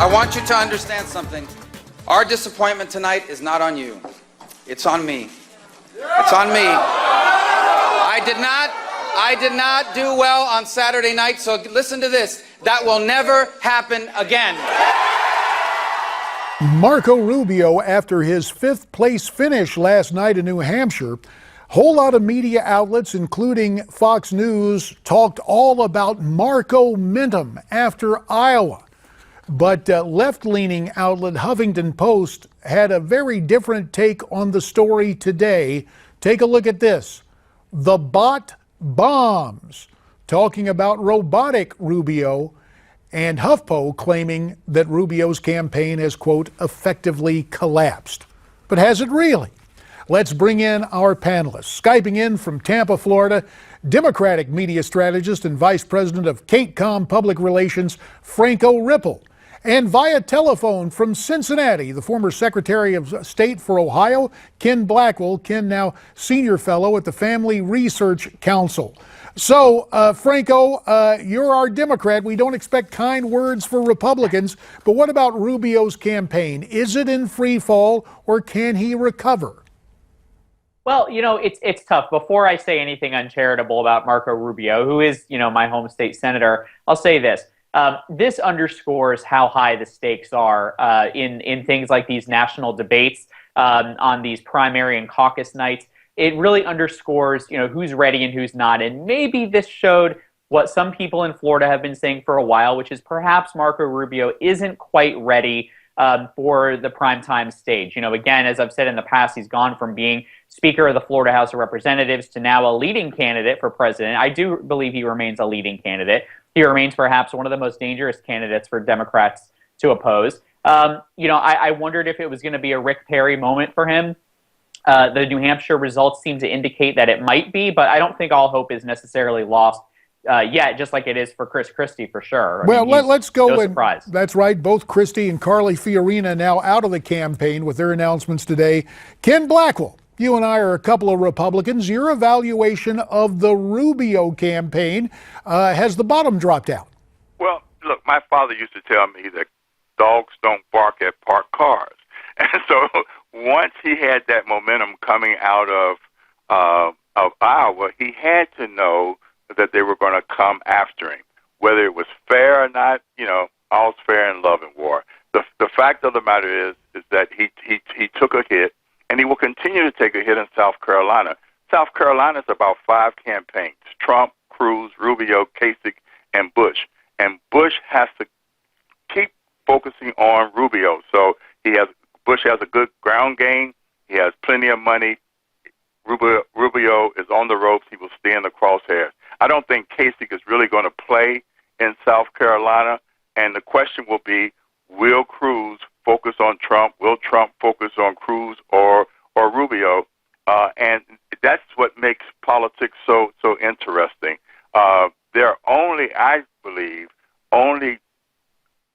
I want you to understand something. Our disappointment tonight is not on you. It's on me. It's on me. I did not do well on Saturday night, so listen to this. That will never happen again. Marco Rubio, after his fifth place finish last night in New Hampshire, whole lot of media outlets, including Fox News, talked all about Marco Mintum after Iowa. But left-leaning outlet Huffington Post had a very different take on the story today. Take a look at this. The bot bombs, talking about robotic Rubio, and HuffPo claiming that Rubio's campaign has, quote, effectively collapsed. But has it really? Let's bring in our panelists. Skyping in from Tampa, Florida, Democratic media strategist and Vice President of CakeCom Public Relations, Franco Ripple. And via telephone from Cincinnati, the former Secretary of State for Ohio, Ken Blackwell. Ken, now Senior Fellow at the Family Research Council. So, Franco, you're our Democrat. We don't expect kind words for Republicans. But what about Rubio's campaign? Is it in free fall, or can he recover? Well, it's tough. Before I say anything uncharitable about Marco Rubio, who is, my home state senator, I'll say this. This underscores how high the stakes are in things like these national debates on these primary and caucus nights. It really underscores, who's ready and who's not. And maybe this showed what some people in Florida have been saying for a while, which is perhaps Marco Rubio isn't quite ready for the primetime stage. Again, as I've said in the past, he's gone from being Speaker of the Florida House of Representatives to now a leading candidate for president. I do believe he remains a leading candidate. He remains perhaps one of the most dangerous candidates for Democrats to oppose. I wondered if it was going to be a Rick Perry moment for him. The New Hampshire results seem to indicate that it might be, but I don't think all hope is necessarily lost yet, just like it is for Chris Christie for sure. Let's go. No surprise. That's right. Both Christie and Carly Fiorina now out of the campaign with their announcements today. Ken Blackwell, you and I are a couple of Republicans. Your evaluation of the Rubio campaign, has the bottom dropped out? Well, look, my father used to tell me that dogs don't bark at parked cars. And so once he had that momentum coming out of Iowa, he had to know that they were going to come after him. Whether it was fair or not, all's fair in love and war. The fact of the matter is that he took a hit, and he will continue to take a hit in South Carolina. South Carolina is about 5 campaigns: Trump, Cruz, Rubio, Kasich, and Bush. And Bush has to keep focusing on Rubio. So Bush has a good ground game. He has plenty of money. Rubio is on the ropes. He will stay in the crosshairs. I don't think Kasich is really going to play in South Carolina. And the question will be, will Cruz focus on Trump? Will Trump focus on Cruz or Rubio? And that's what makes politics so interesting. There are I believe, only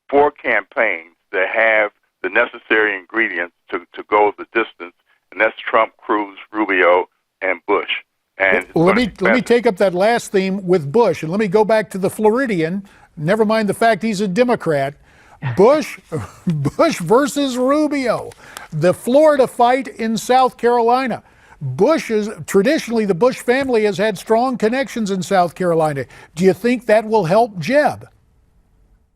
4 campaigns that have the necessary ingredients to go the distance, and that's Trump, Cruz, Rubio, and Bush. And let me take up that last theme with Bush, and let me go back to the Floridian. Never mind the fact he's a Democrat. Bush versus Rubio, the Florida fight in South Carolina. Traditionally, the Bush family has had strong connections in South Carolina. Do you think that will help Jeb?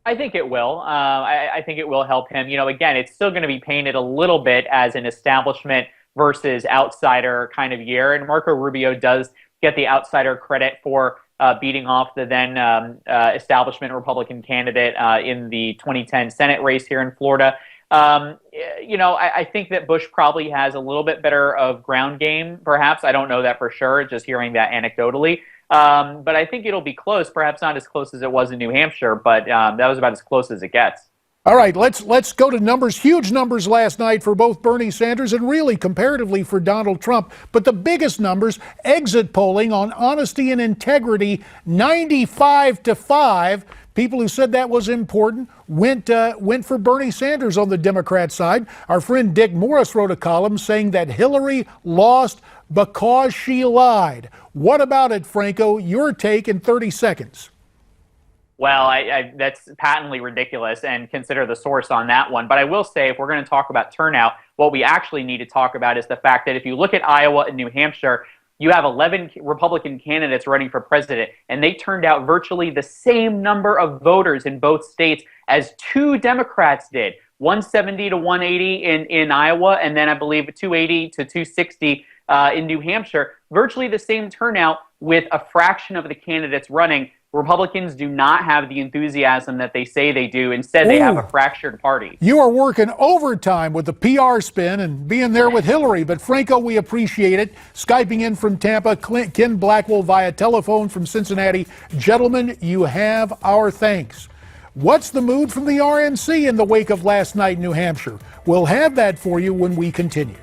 I think it will. I think it will help him. Again, it's still going to be painted a little bit as an establishment versus outsider kind of year. And Marco Rubio does get the outsider credit for beating off the then establishment Republican candidate in the 2010 Senate race here in Florida. I think that Bush probably has a little bit better of ground game, perhaps. I don't know that for sure, just hearing that anecdotally. But I think it'll be close, perhaps not as close as it was in New Hampshire, but that was about as close as it gets. All right, let's go to numbers. Huge numbers last night for both Bernie Sanders and really comparatively for Donald Trump. But the biggest numbers, exit polling on honesty and integrity, 95-5. People who said that was important went for Bernie Sanders on the Democrat side. Our friend Dick Morris wrote a column saying that Hillary lost because she lied. What about it, Franco? Your take in 30 seconds. Well, that's patently ridiculous, and consider the source on that one. But I will say, if we're going to talk about turnout, what we actually need to talk about is the fact that if you look at Iowa and New Hampshire, you have 11 Republican candidates running for president, and they turned out virtually the same number of voters in both states as 2 Democrats did. 170 to 180 in Iowa, and then I believe 280 to 260 in New Hampshire. Virtually the same turnout with a fraction of the candidates running. Republicans do not have the enthusiasm that they say they do. Instead, they have a fractured party. You are working overtime with the PR spin and being there with Hillary. But, Franco, we appreciate it. Skyping in from Tampa, Ken Blackwell via telephone from Cincinnati. Gentlemen, you have our thanks. What's the mood from the RNC in the wake of last night in New Hampshire? We'll have that for you when we continue.